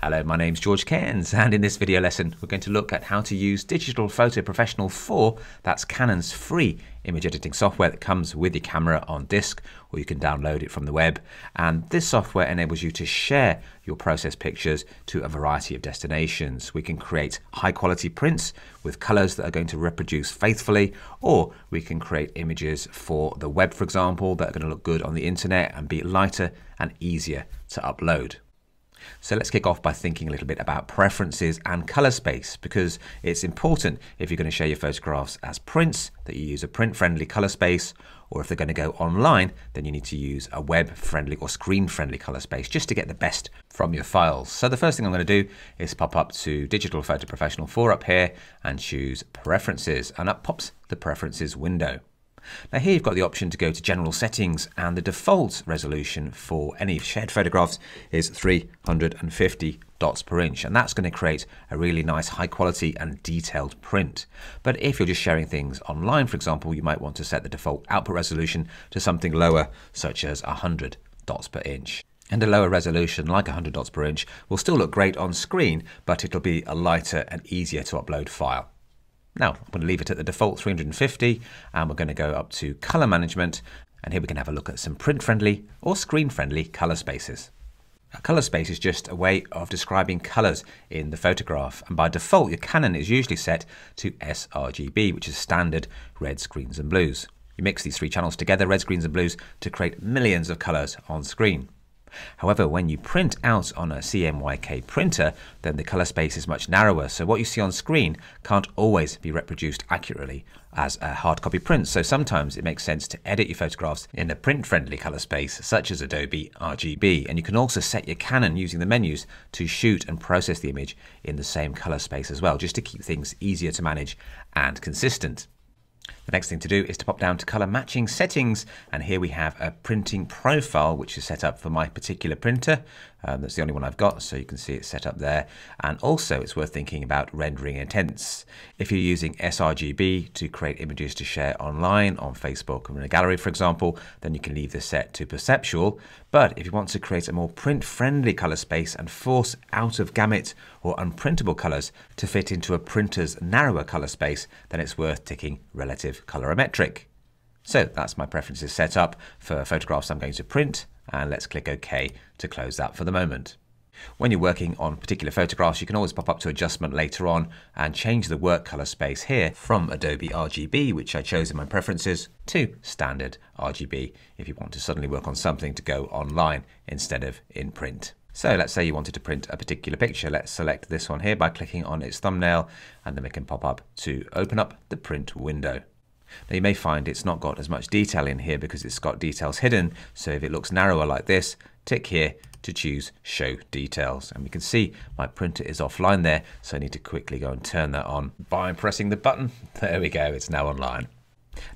Hello, my name's George Cairns, and in this video lesson we're going to look at how to use Digital Photo Professional 4, that's Canon's free image editing software that comes with your camera on disk, or you can download it from the web. And this software enables you to share your processed pictures to a variety of destinations. We can create high quality prints with colors that are going to reproduce faithfully, or we can create images for the web, for example, that are going to look good on the internet and be lighter and easier to upload. So let's kick off by thinking a little bit about preferences and color space, because it's important if you're going to share your photographs as prints that you use a print-friendly color space, or if they're going to go online, then you need to use a web-friendly or screen-friendly color space just to get the best from your files. So the first thing I'm going to do is pop up to Digital Photo Professional 4 up here and choose Preferences, and up pops the Preferences window. Now here you've got the option to go to General Settings, and the default resolution for any shared photographs is 350 dots per inch, and that's going to create a really nice high quality and detailed print. But if you're just sharing things online, for example, you might want to set the default output resolution to something lower, such as 100 dots per inch. And a lower resolution like 100 dots per inch will still look great on screen, but it'll be a lighter and easier to upload file. Now, I'm going to leave it at the default 350, and we're going to go up to Color Management, and here we can have a look at some print-friendly or screen-friendly color spaces. A color space is just a way of describing colors in the photograph, and by default your Canon is usually set to sRGB, which is standard reds, greens and blues. You mix these three channels together, reds, greens and blues, to create millions of colors on screen. However, when you print out on a CMYK printer, then the color space is much narrower, so what you see on screen can't always be reproduced accurately as a hard copy print. So sometimes it makes sense to edit your photographs in a print-friendly color space such as Adobe RGB, and you can also set your Canon using the menus to shoot and process the image in the same color space as well, just to keep things easier to manage and consistent. The next thing to do is to pop down to color matching settings, and here we have a printing profile which is set up for my particular printer. That's the only one I've got, so you can see it's set up there. And also it's worth thinking about rendering intents. If you're using sRGB to create images to share online on Facebook or in a gallery, for example, then you can leave this set to perceptual. But if you want to create a more print-friendly color space and force out of gamut or unprintable colors to fit into a printer's narrower color space, then it's worth ticking relative colorimetric. So that's my preferences set up for photographs I'm going to print, and let's click OK to close that for the moment. When you're working on particular photographs, you can always pop up to adjustment later on and change the work color space here from Adobe RGB, which I chose in my preferences, to standard RGB if you want to suddenly work on something to go online instead of in print. So let's say you wanted to print a particular picture. Let's select this one here by clicking on its thumbnail, and then we can pop up to open up the print window. Now you may find it's not got as much detail in here because it's got details hidden, so if it looks narrower like this, tick here to choose Show Details. And we can see my printer is offline there, so I need to quickly go and turn that on by pressing the button. There we go, it's now online.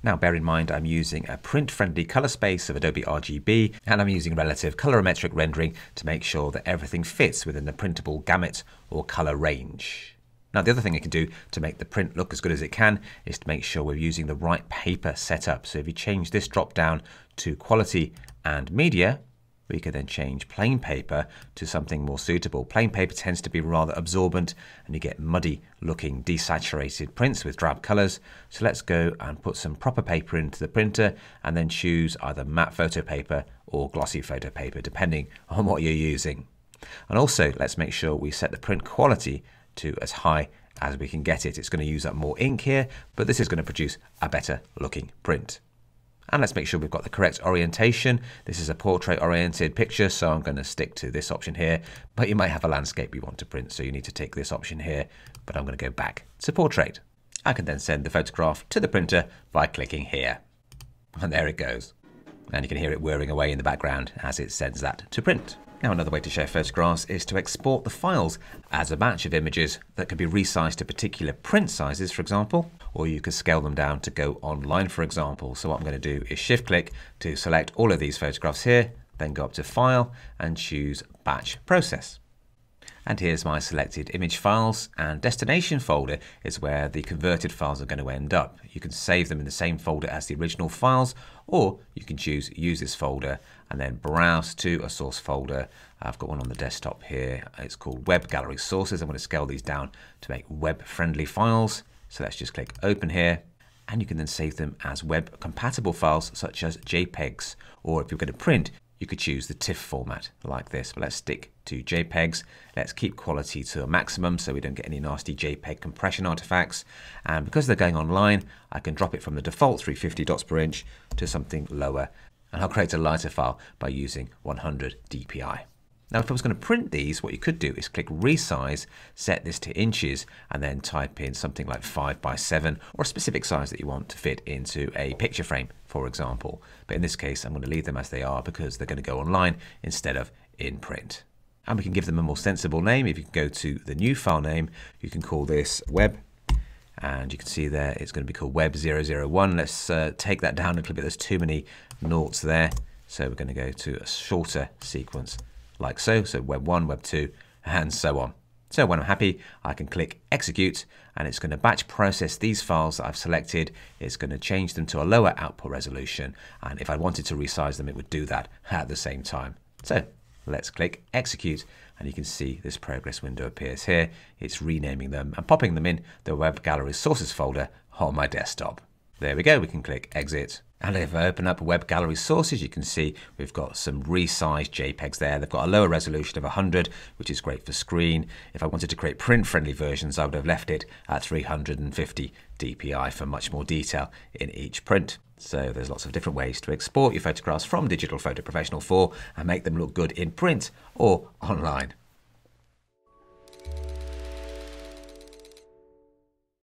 Now bear in mind I'm using a print-friendly color space of Adobe RGB, and I'm using relative colorimetric rendering to make sure that everything fits within the printable gamut or color range. Now the other thing you can do to make the print look as good as it can is to make sure we're using the right paper setup. So if you change this drop down to Quality and Media, we can then change plain paper to something more suitable. Plain paper tends to be rather absorbent, and you get muddy looking desaturated prints with drab colors. So let's go and put some proper paper into the printer, and then choose either matte photo paper or glossy photo paper depending on what you're using. And also let's make sure we set the print quality to as high as we can get it. It's going to use up more ink here, but this is going to produce a better looking print. And let's make sure we've got the correct orientation. This is a portrait oriented picture, so I'm going to stick to this option here, but you might have a landscape you want to print, so you need to tick this option here, but I'm going to go back to portrait. I can then send the photograph to the printer by clicking here. And there it goes. And you can hear it whirring away in the background as it sends that to print. Now another way to share photographs is to export the files as a batch of images that can be resized to particular print sizes, for example, or you could scale them down to go online, for example. So what I'm going to do is shift click to select all of these photographs here, then go up to File and choose Batch Process. And here's my selected image files, and destination folder is where the converted files are going to end up. You can save them in the same folder as the original files, or you can choose use this folder and then browse to a source folder. I've got one on the desktop here. It's called Web Gallery Sources. I'm going to scale these down to make web-friendly files. So let's just click open here, and you can then save them as web-compatible files such as JPEGs, or if you're going to print, you could choose the TIFF format like this, but let's stick to JPEGs. Let's keep quality to a maximum so we don't get any nasty JPEG compression artifacts. And because they're going online, I can drop it from the default 350 dots per inch to something lower. And I'll create a lighter file by using 100 dpi. Now, if I was going to print these, what you could do is click resize, set this to inches, and then type in something like 5x7 or a specific size that you want to fit into a picture frame, for example. But in this case, I'm going to leave them as they are because they're going to go online instead of in print. And we can give them a more sensible name. If you can go to the new file name, you can call this web. And you can see there, it's going to be called web001. Let's take that down a little bit. There's too many noughts there. So we're going to go to a shorter sequence like so. So web 1, web 2, and so on. So when I'm happy, I can click execute, and it's going to batch process these files that I've selected. It's going to change them to a lower output resolution. And if I wanted to resize them, it would do that at the same time. So let's click execute, and you can see this progress window appears here. It's renaming them and popping them in the Web Gallery Sources folder on my desktop. There we go. We can click exit. And if I open up Web Gallery Sources, you can see we've got some resized JPEGs there. They've got a lower resolution of 100, which is great for screen. If I wanted to create print-friendly versions, I would have left it at 350 dpi for much more detail in each print. So there's lots of different ways to export your photographs from Digital Photo Professional 4 and make them look good in print or online.